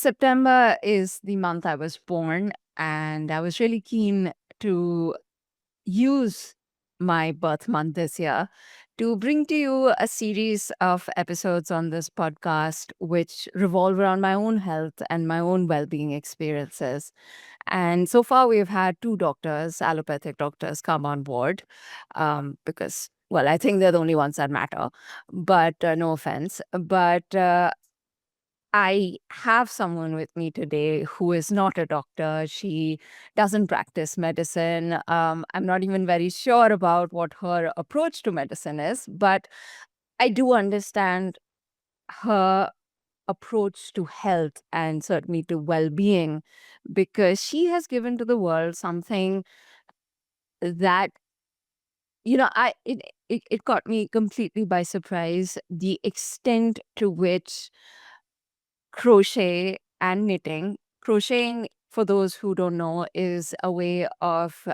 September is the month I was born, and I was really keen to use my birth month this year to bring to you a series of episodes on this podcast, which revolve around my own health and my own well being experiences. And so far, we've had two doctors, allopathic doctors, come on board because, well, I think they're the only ones that matter, but no offense. But I have someone with me today who is not a doctor. She doesn't practice medicine. I'm not even very sure about what her approach to medicine is, but I do understand her approach to health and certainly to well being because she has given to the world something that, it caught me completely by surprise the extent to which crochet and knitting. Crocheting, for those who don't know, is a way of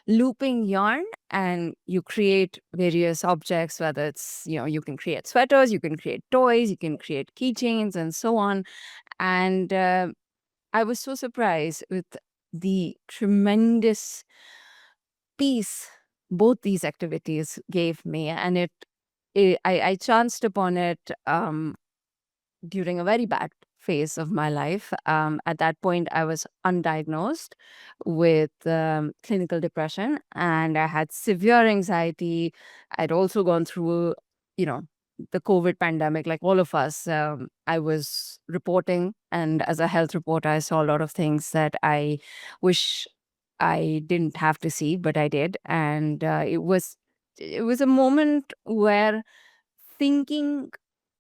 looping yarn, and you create various objects, whether it's, you can create sweaters, you can create toys, you can create keychains, and so on. And I was so surprised with the tremendous peace both these activities gave me. And I chanced upon it during a very bad phase of my life. At that point, I was undiagnosed with clinical depression, and I had severe anxiety. I'd also gone through, you know, the COVID pandemic, like all of us. I was reporting, and as a health reporter, I saw a lot of things that I wish I didn't have to see, but I did. And it was a moment where thinking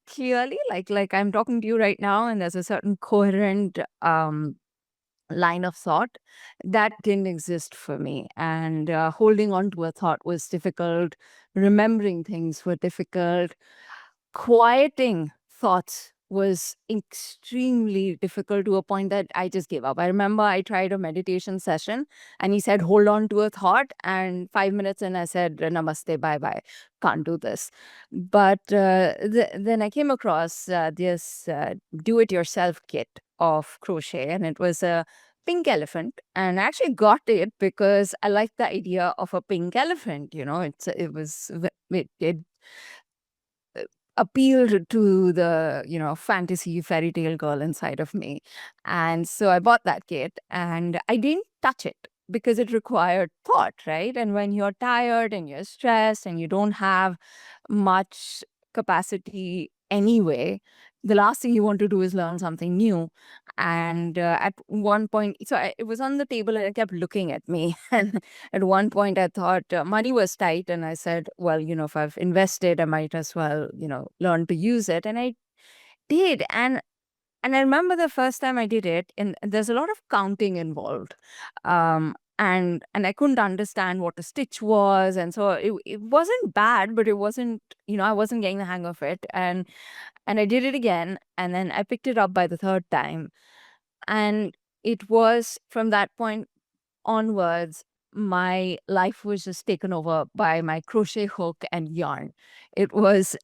clearly, like I'm talking to you right now, and there's a certain coherent line of thought that didn't exist for me. And holding on to a thought was difficult. Remembering things were difficult. Quieting thoughts was extremely difficult to a point that I just gave up. I remember I tried a meditation session and he said, hold on to a thought. And 5 minutes in, I said, namaste, bye bye. Can't do this. But then I came across this do it yourself kit of crochet, and it was a pink elephant. And I actually got it because I liked the idea of a pink elephant. It appealed to the fantasy fairy tale girl inside of me. And so I bought that kit and I didn't touch it because it required thought, right? And when you're tired and you're stressed and you don't have much capacity anyway, the last thing you want to do is learn something new. And at one point, it was on the table and it kept looking at me. And at one point, I thought money was tight. And I said, well, if I've invested, I might as well, learn to use it. And I did. And I remember the first time I did it, and there's a lot of counting involved. And I couldn't understand what a stitch was. And so it wasn't bad, but it wasn't, I wasn't getting the hang of it. And I did it again. And then I picked it up by the third time. And it was from that point onwards, my life was just taken over by my crochet hook and yarn. It was,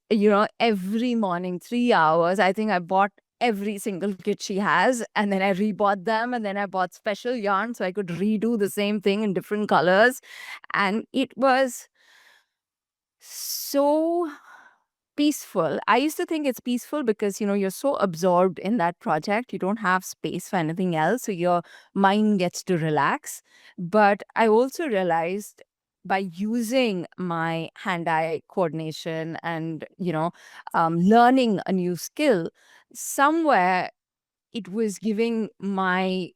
every morning, 3 hours. I think I bought every single kit she has, and then I rebought them, and then I bought special yarn so I could redo the same thing in different colors. And it was so peaceful. I used to think it's peaceful because, you're so absorbed in that project, you don't have space for anything else. So your mind gets to relax. But I also realized by using my hand-eye coordination and, learning a new skill, somewhere it was giving my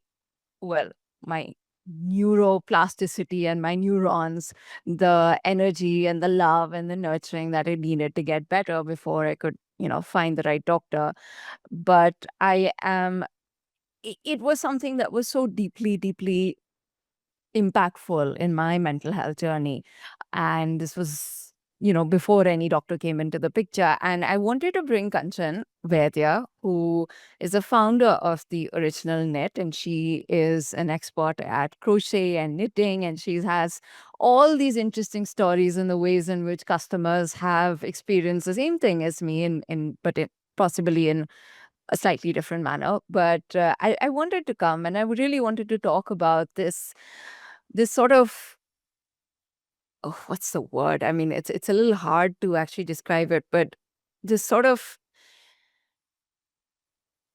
neuroplasticity and my neurons the energy and the love and the nurturing that I needed to get better before I could, find the right doctor. But it was something that was so deeply, deeply impactful in my mental health journey. And this was, before any doctor came into the picture. And I wanted to bring Kanchan Vaidya, who is a founder of the original knit, and she is an expert at crochet and knitting. And she has all these interesting stories and the ways in which customers have experienced the same thing as me, but possibly in a slightly different manner. But I wanted to come, and I really wanted to talk about this sort of, oh, what's the word? I mean, it's a little hard to actually describe it, but this sort of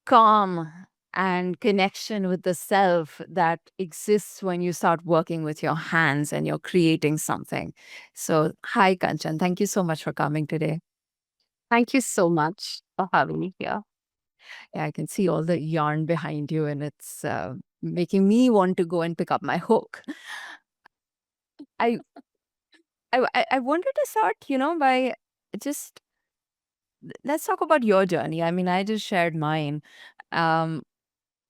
calm and connection with the self that exists when you start working with your hands and you're creating something. So, hi, Kanchan. Thank you so much for coming today. Thank you so much for having me here. Yeah, I can see all the yarn behind you, and it's making me want to go and pick up my hook. I I wanted to start, by just let's talk about your journey. I mean, I just shared mine. Um,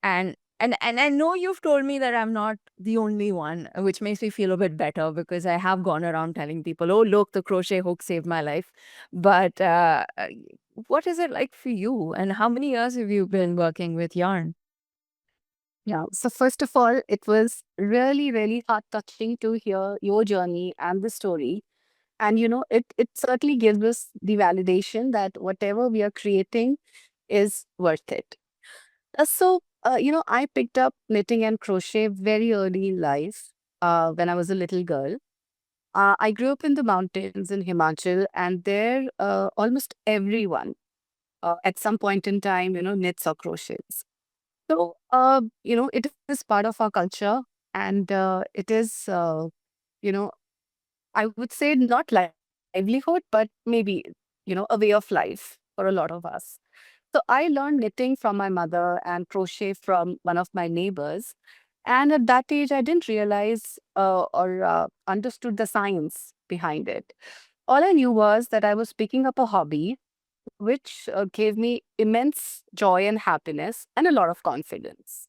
and I know you've told me that I'm not the only one, which makes me feel a bit better because I have gone around telling people, "Oh, look, the crochet hook saved my life." But what is it like for you? And how many years have you been working with yarn? Yeah. So first of all, it was really, really heart touching to hear your journey and the story. And it certainly gives us the validation that whatever we are creating is worth it. I picked up knitting and crochet very early in life, when I was a little girl. I grew up in the mountains in Himachal, and there, almost everyone, at some point in time, knits or crochets. So, it is part of our culture, and it is, you know, I would say not livelihood, but maybe, a way of life for a lot of us. So I learned knitting from my mother and crochet from one of my neighbors. And at that age, I didn't realize or understood the science behind it. All I knew was that I was picking up a hobby which gave me immense joy and happiness and a lot of confidence.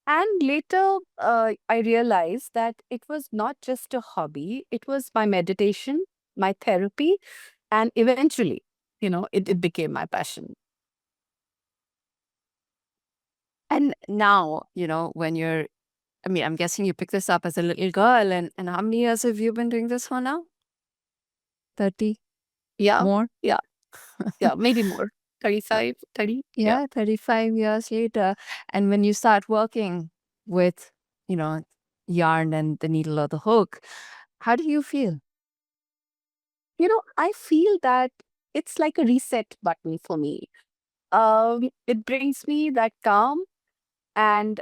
And later, I realized that it was not just a hobby, it was my meditation, my therapy, and eventually, it became my passion. And now, when you're, I mean, I'm guessing you picked this up as a little girl, and how many years have you been doing this for now? 30 Yeah, more? yeah, yeah, maybe more. 35, 30. Yeah. Yeah, 35 years later. And when you start working with, you know, yarn and the needle or the hook, how do you feel? I feel that it's like a reset button for me. It brings me that calm and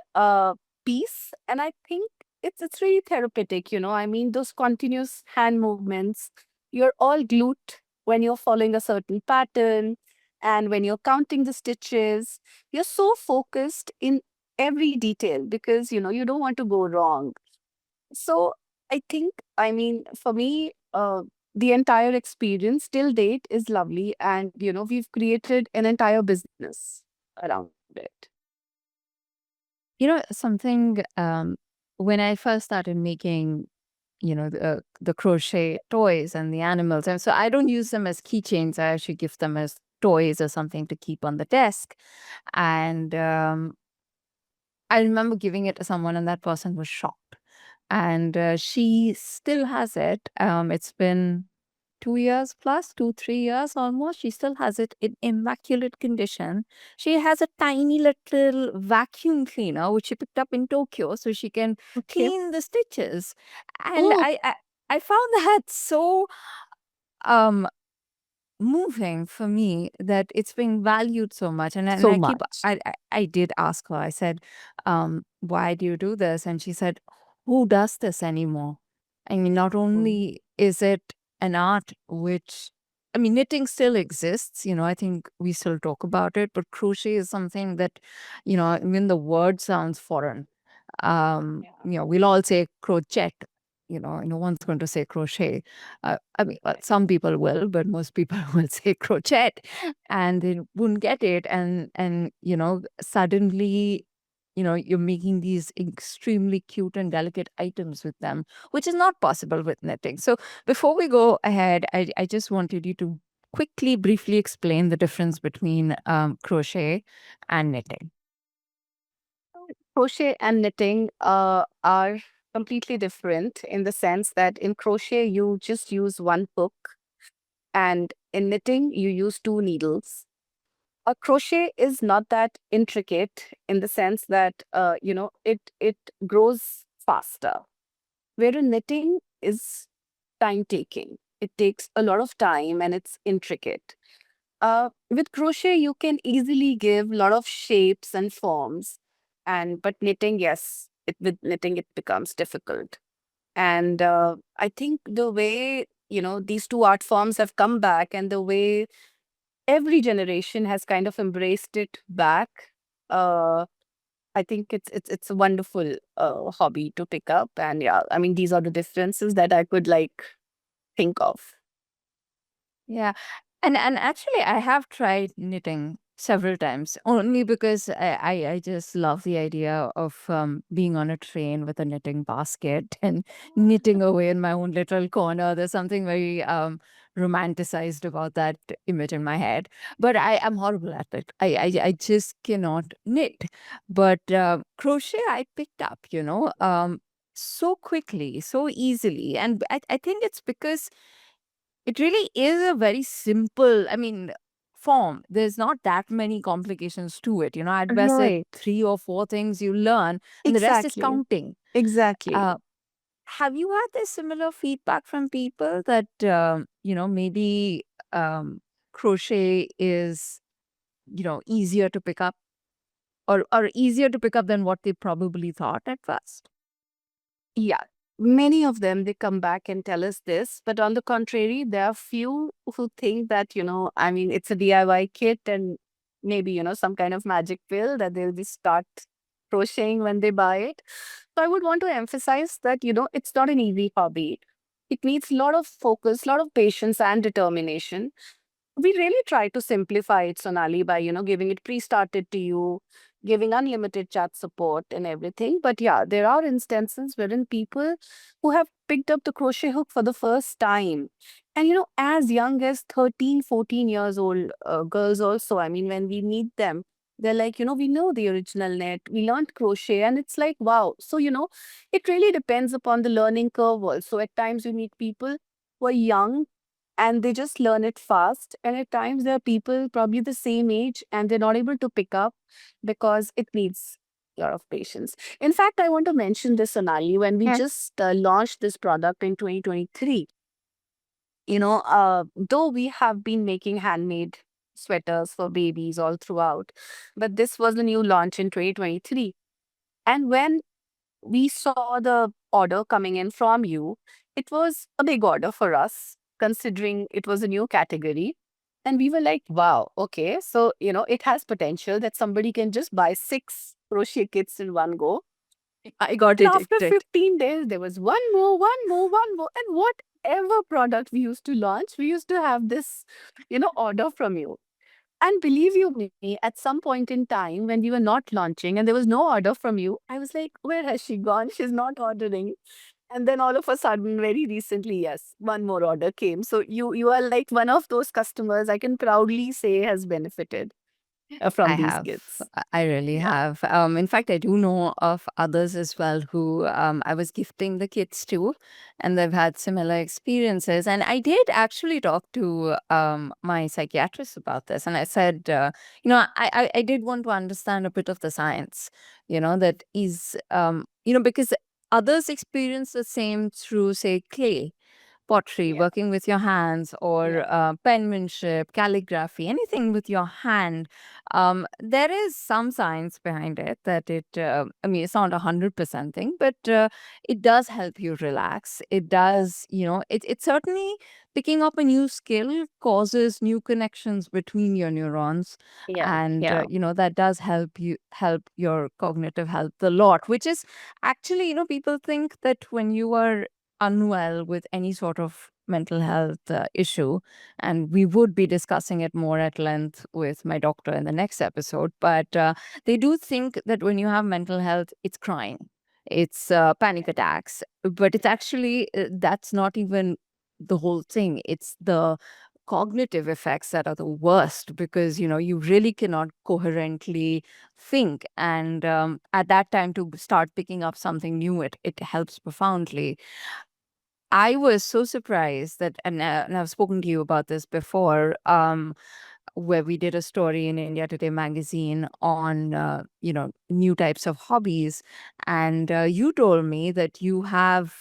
peace. And I think it's really therapeutic. I mean, those continuous hand movements, you're all glued when you're following a certain pattern, and when you're counting the stitches, you're so focused in every detail because you don't want to go wrong. So I think, I mean, for me, the entire experience till date is lovely, and we've created an entire business around it. Something when I first started making, the crochet toys and the animals, and so I don't use them as keychains. I actually give them as toys or something to keep on the desk. And I remember giving it to someone, and that person was shocked. And she still has it. It's been 2 years plus, 2, 3 years almost. She still has it in immaculate condition. She has a tiny little vacuum cleaner which she picked up in Tokyo so she can Okay. clean the stitches. And Oh, I found that so um moving for me that it's being valued so much. And so I keep much. I did ask her. I said, why do you do this? And she said, who does this anymore? I mean, not Mm. only is it an art which, I mean, knitting still exists, I think we still talk about it, but crochet is something that, even the word sounds foreign. Yeah. We'll all say crochet. No one's going to say crochet. I mean, some people will, but most people will say crochet, and they wouldn't get it. And suddenly, you're making these extremely cute and delicate items with them, which is not possible with knitting. So before we go ahead, I just wanted you to quickly, briefly explain the difference between crochet and knitting. Crochet and knitting are completely different in the sense that in crochet, you just use one hook, and in knitting, you use two needles. a crochet is not that intricate in the sense that it grows faster. Whereas knitting is time taking. It takes a lot of time and it's intricate. With crochet, you can easily give a lot of shapes and forms, and but knitting, yes, with knitting it becomes difficult. And I think the way these two art forms have come back, and the way every generation has kind of embraced it back. Uh, I think it's a wonderful hobby to pick up, and yeah, I mean these are the differences that I could like think of. Yeah. And actually I have tried knitting several times only because I just love the idea of being on a train with a knitting basket and knitting away in my own little corner. There's something very romanticized about that image in my head. But I am horrible at it. I just cannot knit. But crochet I picked up, so quickly, so easily. And I think it's because it really is a very simple, I mean, form. There's not that many complications to it. At best, there are Right. three or four things you learn, and the rest is Exactly. counting. Exactly. Uh, have you had this similar feedback from people that, maybe um, crochet is, easier to pick up or easier to pick up than what they probably thought at first? Yeah, many of them, they come back and tell us this, but on the contrary, there are few who think that, I mean, it's a DIY kit and maybe, some kind of magic pill that they'll just start crocheting when they buy it. So I would want to emphasize that, it's not an easy hobby. It needs a lot of focus, a lot of patience and determination. We really try to simplify it, Sonali, by giving it pre-started to you, giving unlimited chat support and everything. But yeah, there are instances wherein people who have picked up the crochet hook for the first time, and as young as 13, 14 years old girls also, I mean, when we meet them, they're like, we know the original net, we learned crochet, and it's like, wow. So it really depends upon the learning curve also. At times you meet people who are young and they just learn it fast. And at times, there are people probably the same age and they're not able to pick up because it needs a lot of patience. In fact, I want to mention this, Sonali, when we just launched this product in 2023. Though we have been making handmade sweaters for babies all throughout, but this was the new launch in 2023. And when we saw the order coming in from you, it was a big order for us, considering it was a new category. And we were like, wow, okay, so, it has potential that somebody can just buy 6 crochet kits in one go. I got And it. after 15 days, there was one more, one more, one more. And whatever product we used to launch, we used to have this, order from you. And believe you me, at some point in time when we were not launching and there was no order from you, I was like, where has she gone? She's not ordering. And then all of a sudden, very recently, yes, one more order came. So you are like one of those customers I can proudly say has benefited I from these have. kits. I really Yeah. have. In fact, I do know of others as well who I was gifting the kids to, and they've had similar experiences. And I did actually talk to my psychiatrist about this, and I said, I did want to understand a bit of the science, that is, because others experience the same through, say, clay pottery, Yeah. working with your hands, Yeah. or penmanship, calligraphy, anything with your hand. There is some science behind it that I mean, it's not 100% thing, but it does help you relax. It does, it certainly picking up a new skill causes new connections between your neurons. Yeah. And, Yeah. that does help your cognitive health a lot, which is actually, people think that when you are unwell with any sort of mental health issue. And we would be discussing it more at length with my doctor in the next episode. But they do think that when you have mental health, it's crying, it's panic attacks. But it's actually, that's not even the whole thing. It's the cognitive effects that are the worst because you really cannot coherently think, and at that time to start picking up something new, it helps profoundly. I was so surprised that, and I've spoken to you about this before. where we did a story in India Today magazine on, new types of hobbies. And you told me that you have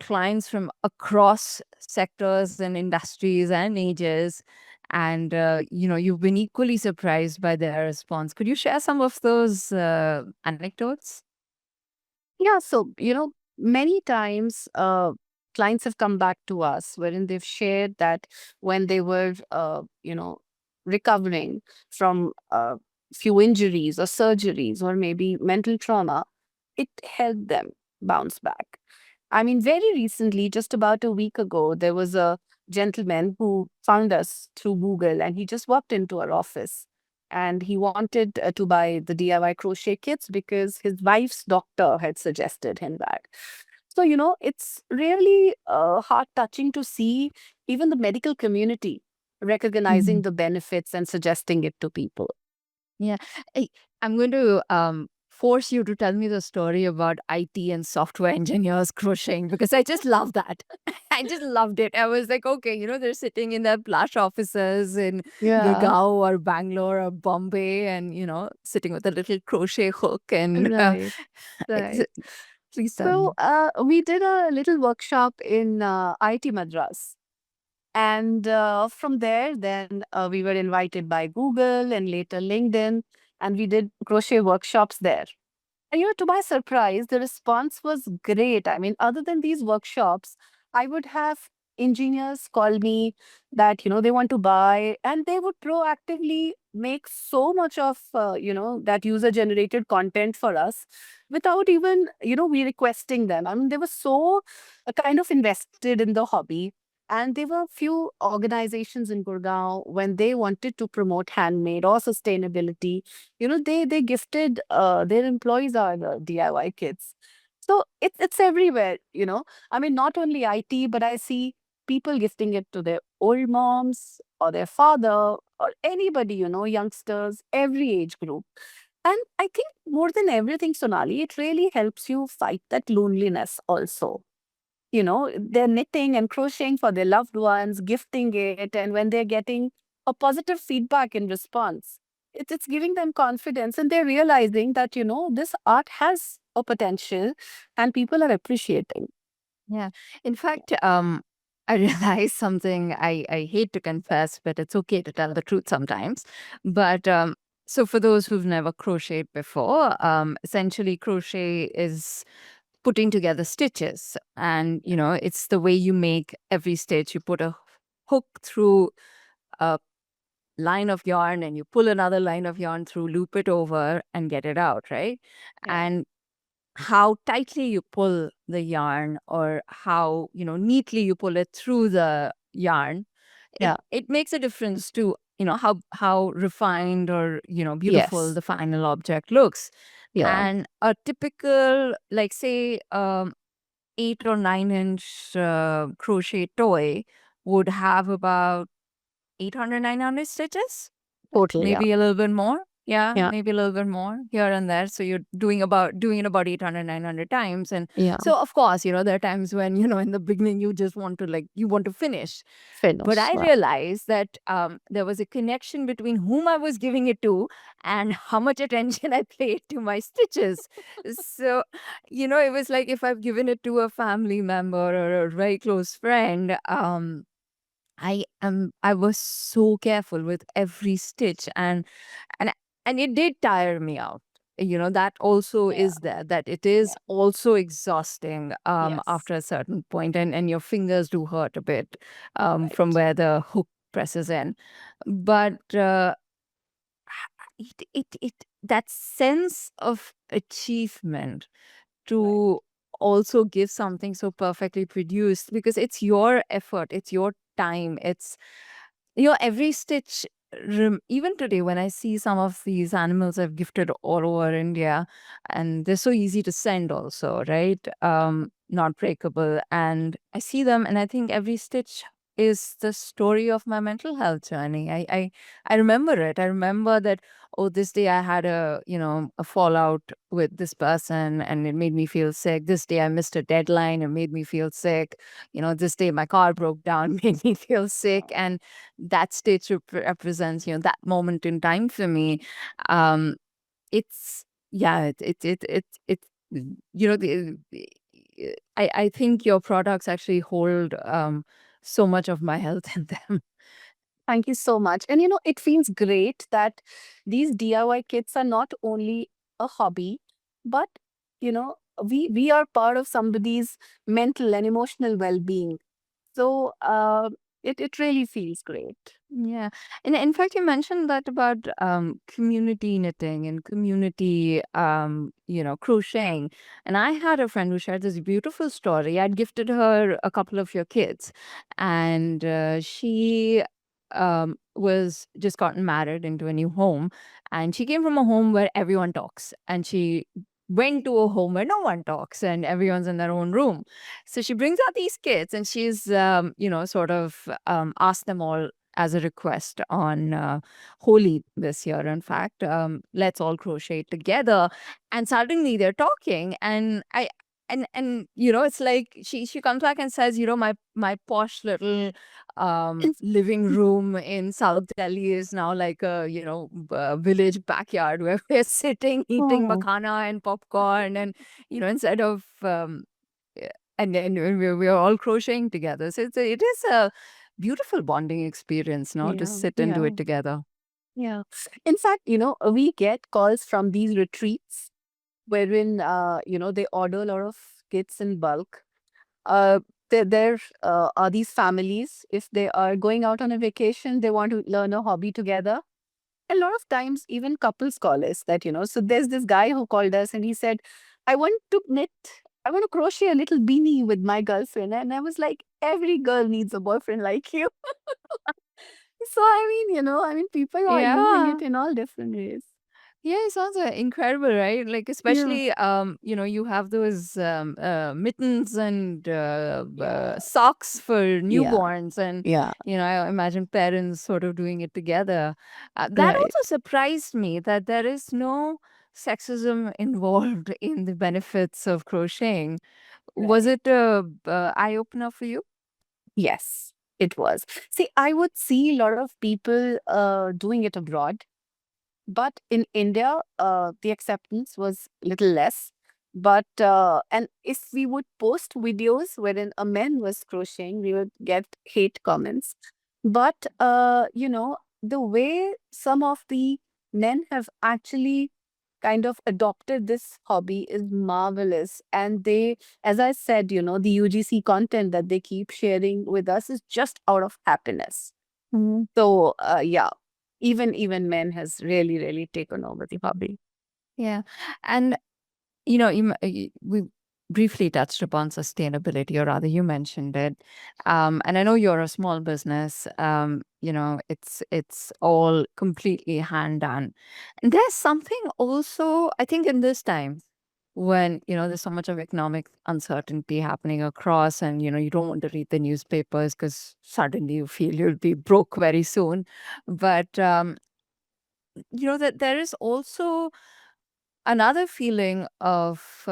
clients from across sectors and industries and ages. And, you've been equally surprised by their response. Could you share some of those anecdotes? Yeah, so, many times clients have come back to us wherein they've shared that when they were, recovering from few injuries or surgeries or maybe mental trauma, it helped them bounce back. I mean, very recently, just about a week ago, there was a gentleman who found us through Google and he just walked into our office and he wanted to buy the DIY crochet kits because his wife's doctor had suggested him that. So, it's really heart touching to see even the medical community recognizing Mhm. the benefits and suggesting it to people. Yeah. Hey, I'm going to force you to tell me the story about IT and software engineers crocheting because I just love that. I just loved it. I was like, okay, they're sitting in their plush offices in Yeah, Gurgaon or Bangalore or Bombay and, sitting with a little crochet hook. And right, it's- right. please tell So me. we did a little workshop in IT Madras. And from there, then we were invited by Google and later LinkedIn, and we did crochet workshops there. And to my surprise, the response was great. I mean, other than these workshops, I would have engineers call me that, they want to buy, and they would proactively make so much of, that user generated content for us without even, we requesting them. I mean, they were so kind of invested in the hobby. And there were few organizations in Gurgaon when they wanted to promote handmade or sustainability, they gifted their employees are DIY kits. So it's everywhere. I mean, not only IT, but I see people gifting it to their old moms or their father or anybody, youngsters, every age group. And I think more than everything, Sonali, it really helps you fight that loneliness also. They're knitting and crocheting for their loved ones, gifting it, and when they're getting a positive feedback in response, it's giving them confidence and they're realizing that, this art has a potential and people are appreciating. Yeah. In fact, I realized something I hate to confess, but it's okay to tell the truth sometimes. But so for those who've never crocheted before, essentially crochet is putting together stitches. And, it's the way you make every stitch. You put a hook through a line of yarn and you pull another line of yarn through, loop it over and get it out, right? Yeah. And how tightly you pull the yarn or how neatly you pull it through the yarn, it Yeah. it makes a difference to how refined or beautiful Yes. the final object looks. Yeah. And a typical, like, say, 8 or 9 inch crochet toy would have about 800, 900 stitches, Totally. Yeah. maybe a little bit more. Yeah, Yeah. maybe a little bit more here and there. So you're doing it about 800, 900 times. And Yeah. so of course, there are times when, in the beginning you just want to, like, you want to finish. But Finish. I Right. realized that there was a connection between whom I was giving it to and how much attention I paid to my stitches. So, it was like if I've given it to a family member or a very close friend, I was so careful with every stitch, and and it did tire me out. That also Yeah. is there, that it is Yeah. also exhausting Yes. after a certain point, and your fingers do hurt a bit from Right. where the hook presses in. But it that sense of achievement Right. to also give something so perfectly produced, because it's your effort, it's your time, it's every stitch. Even today, when I see some of these animals I've gifted all over India, and they're so easy to send, also, right? Not breakable, and I see them, and I think every stitch is the story of my mental health journey. I remember it. I remember that, oh, this day I had a fallout with this person and it made me feel sick. This day I missed a deadline and made me feel sick. This day my car broke down, made me feel sick. And that stage represents, that moment in time for me. Um, it's yeah, it I think your products actually hold so much of my health in them. Thank you so much. And it feels great that these DIY kits are not only a hobby, but we are part of somebody's mental and emotional well-being. So it really feels great. Yeah. And in fact, you mentioned that about community knitting and community, crocheting. And I had a friend who shared this beautiful story. I'd gifted her a couple of your kids, and she was just gotten married into a new home. And she came from a home where everyone talks. And she went to a home where no one talks and everyone's in their own room. So she brings out these kids and she's, sort of asked them all as a request on Holi this year. In fact, let's all crochet together. And suddenly they're talking, and it's like she comes back and says, my posh little living room in South Delhi is now like a village backyard where we're sitting eating Oh, makhana and popcorn, and instead of yeah, and we're all crocheting together. So it is a beautiful bonding experience, no, to yeah, sit and do yeah, it together. yeah. In fact, we get calls from these retreats wherein they order a lot of kits in bulk. Uh, there are these families, if they are going out on a vacation, they want to learn a hobby together. A lot of times, even couples call us that, so there's this guy who called us and he said, I want to knit, I want to crochet a little beanie with my girlfriend. And I was like, every girl needs a boyfriend like you. So, people are using Yeah. it in all different ways. Yeah, it sounds incredible, right? Like, Yeah. especially, you have those mittens and Yeah. socks for Yeah. newborns, and Yeah. I imagine parents sort of doing it together. That Right. also surprised me that there is no sexism involved in the benefits of crocheting. Was Right. it a eye opener for you? Yes, it was. See, I would see a lot of people doing it abroad. But in India, the acceptance was little less. But and if we would post videos wherein a man was crocheting, we would get hate comments. But the way some of the men have actually kind of adopted this hobby is marvelous. And they, as I said, the UGC content that they keep sharing with us is just out of happiness. So yeah, even men has really really taken over the hobby. Yeah. And we briefly touched upon sustainability, or rather, you mentioned it. And I know you're a small business. It's all completely hand done. And there's something also, I think, in this time when there's so much of economic uncertainty happening across, and you don't want to read the newspapers because suddenly you feel you'll be broke very soon. But that there is also another feeling of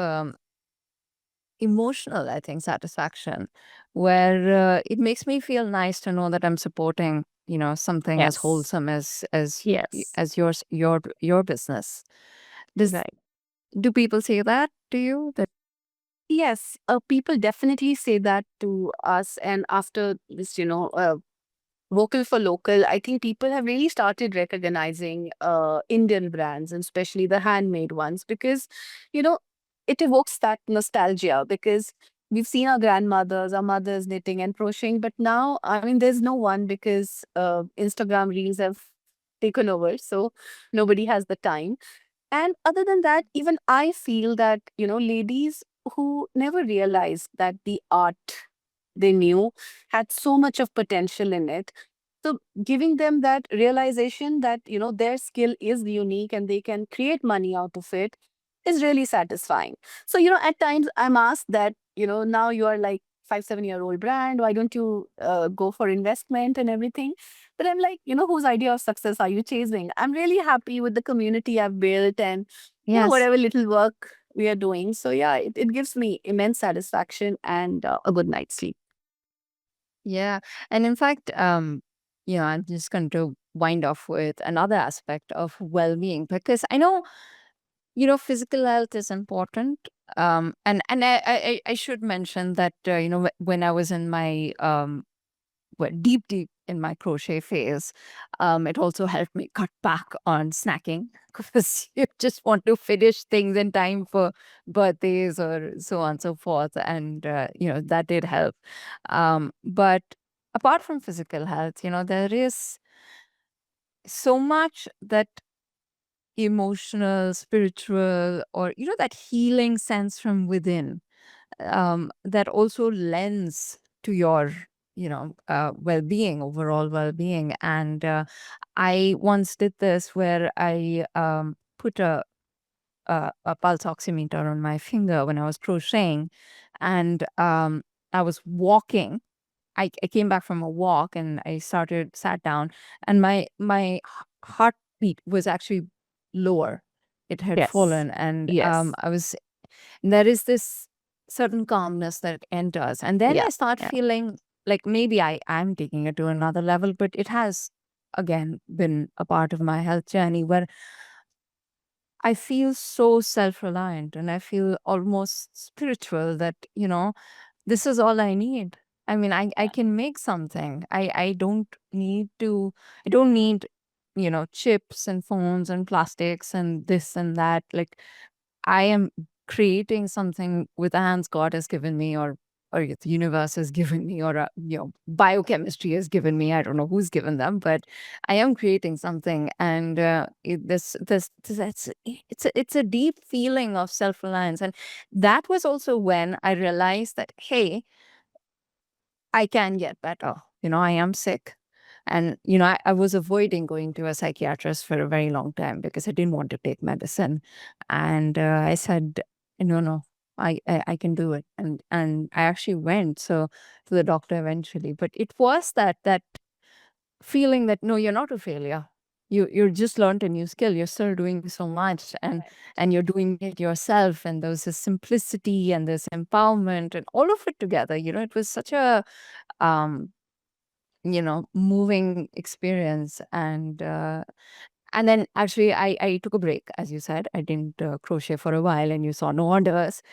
emotional, I think, satisfaction, where it makes me feel nice to know that I'm supporting, something as Yes. wholesome Yes. as your business. Does Right. do people say that to you? That Yes, people definitely say that to us. And after this, vocal for local, I think people have really started recognizing Indian brands, and especially the handmade ones, because, you know, it evokes that nostalgia because we've seen our grandmothers, our mothers knitting and crocheting, but now, I mean, there's no one because Instagram reels have taken over. So nobody has the time. And other than that, even I feel that, ladies who never realized that the art they knew had so much of potential in it. So giving them that realization that, their skill is unique and they can create money out of it is really satisfying. So, at times I'm asked that, now you are like 5, 7 year old brand. Why don't you go for investment and everything? But I'm like, whose idea of success are you chasing? I'm really happy with the community I've built and, Yes. whatever little work we are doing. So yeah, it gives me immense satisfaction and a good night's sleep. Yeah. And in fact, I'm just going to wind off with another aspect of well-being, because I know, physical health is important. And I should mention that, when I was in my deep in my crochet phase, it also helped me cut back on snacking because you just want to finish things in time for birthdays or so on and so forth. And, that did help. But apart from physical health, there is so much that emotional, spiritual, or, that healing sense from within, that also lends to your well-being, overall well-being. And I once did this where I put a pulse oximeter on my finger when I was crocheting, and I was walking. I came back from a walk and I sat down, and my heartbeat was actually lower. It had Yes. fallen, and Yes. there is this certain calmness that enters, and then Yeah. I start Yeah. feeling like maybe I'm taking it to another level, but it has again been a part of my health journey where I feel so self-reliant and I feel almost spiritual that, this is all I need. I mean, I can make something. I don't need, chips and phones and plastics and this and that. Like, I am creating something with the hands God has given me, or the universe has given me, or biochemistry has given me. I don't know who's given them, but I am creating something, and it's a deep feeling of self reliance, and that was also when I realized that, hey, I can get better. I am sick. And, I was avoiding going to a psychiatrist for a very long time because I didn't want to take medicine. And I said, no, no, I can do it. And I actually went to the doctor eventually. But it was that feeling that, no, you're not a failure. You just learned a new skill. You're still doing so much, and you're doing it yourself. And there's this simplicity and this empowerment and all of it together. It was such a um moving experience. And then actually I took a break, as you said. I didn't crochet for a while, and you saw no orders,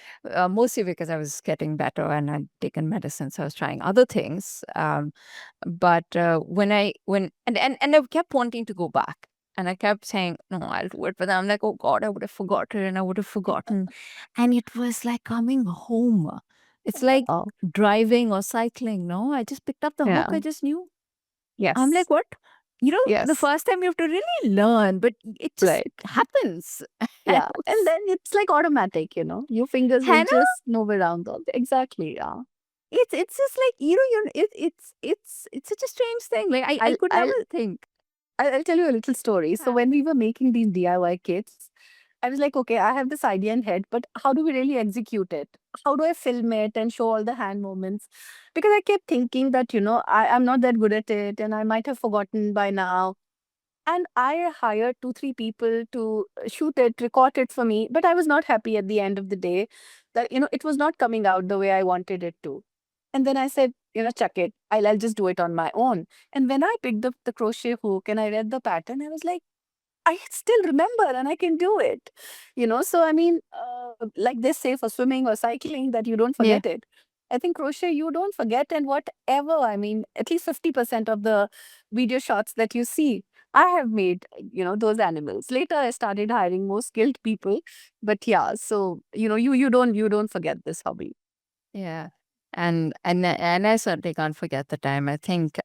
mostly because I was getting better and I'd taken medicine, so I was trying other things. But and I kept wanting to go back. And I kept saying, no, I'll do it. But I'm like, oh God, I would have forgotten. I would have forgotten. And it was like coming home. It's like Oh, driving or cycling. No, I just picked up the hook. yeah. I just knew. I'm Yes. like, what? The Yes. first time you have to really learn, but it just Right. happens. And Yeah. And then it's like automatic, your fingers will Hannah, just move around all exactly. Yeah. it's just like, it's such a strange thing. Like, I I'll could never I'll think. I'll tell you a little story. So Yeah. when we were making these DIY kits, I was like, okay, I have this idea in head, but how do we really execute it? How do I film it and show all the hand movements? Because I kept thinking that, I'm not that good at it and I might have forgotten by now. And I hired 2, 3 people to shoot it, record it for me. But I was not happy at the end of the day that, it was not coming out the way I wanted it to. And then I said, chuck it. I'll just do it on my own. And when I picked up the crochet hook and I read the pattern, I was like, I still remember and I can do it. So I mean, like they say for swimming or cycling that you don't Yeah. forget it. I think crochet, you don't forget. And whatever, I mean, at least 50% of the video shots that you see, I have made, those animals. Later, I started hiring more skilled people. But yeah, so, you don't forget this hobby. Yeah. And I certainly can't forget the time. I think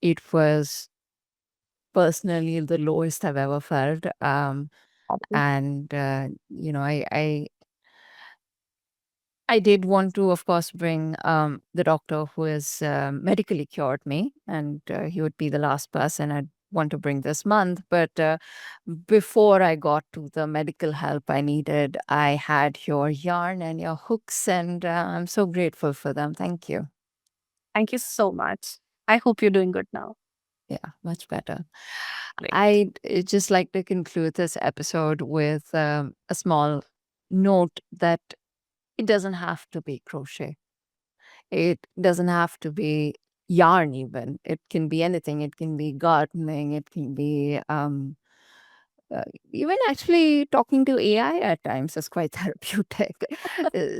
it was personally the lowest I've ever felt. Happy. And I did want to, of course, bring the doctor who has medically cured me, and he would be the last person I'd want to bring this month. But before I got to the medical help I needed, I had your yarn and your hooks, and I'm so grateful for them. Thank you. Thank you so much. I hope you're doing good now. Yeah, much better. Great. I'd just like to conclude this episode with a small note that it doesn't have to be crochet. It doesn't have to be yarn, even. It can be anything. It can be gardening. It can be uh, even actually talking to AI at times is quite therapeutic.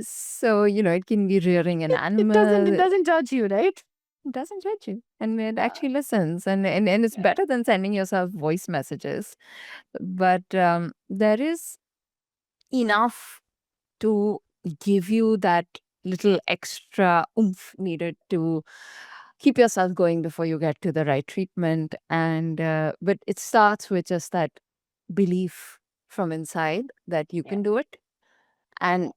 So, it can be rearing an It animal. doesn't judge you, right? It doesn't judge you, and it Yeah. actually listens, and it's Yeah. better than sending yourself voice messages. But there is enough to give you that little extra oomph needed to keep yourself going before you get to the right treatment. And but it starts with just that belief from inside that you Yeah. can do it. And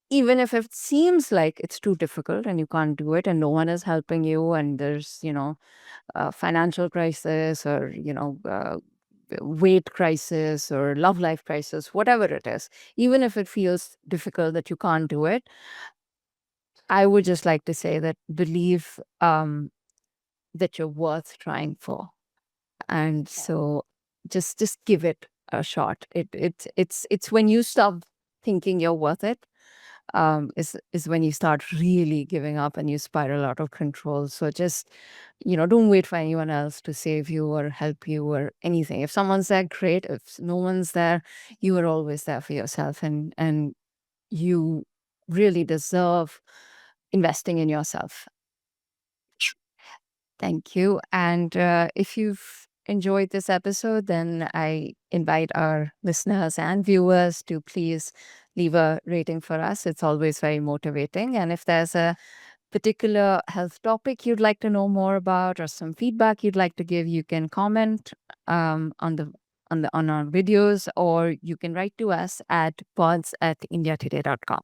even if it seems like it's too difficult and you can't do it and no one is helping you, and there's a financial crisis, or weight crisis, or love life crisis, whatever it is, even if it feels difficult that you can't do it, I would just like to say that believe that you're worth trying for. And Yeah. so just give it a shot. It's when you stop thinking you're worth it, is when you start really giving up and you spiral out of control. So just, don't wait for anyone else to save you or help you or anything. If someone's there, great. If no one's there, you are always there for yourself, and you really deserve investing in yourself. Thank you. And if you've enjoyed this episode, then I invite our listeners and viewers to please leave a rating for us. It's always very motivating. And if there's a particular health topic you'd like to know more about, or some feedback you'd like to give, you can comment on our videos, or you can write to us at pods@indiatoday.com.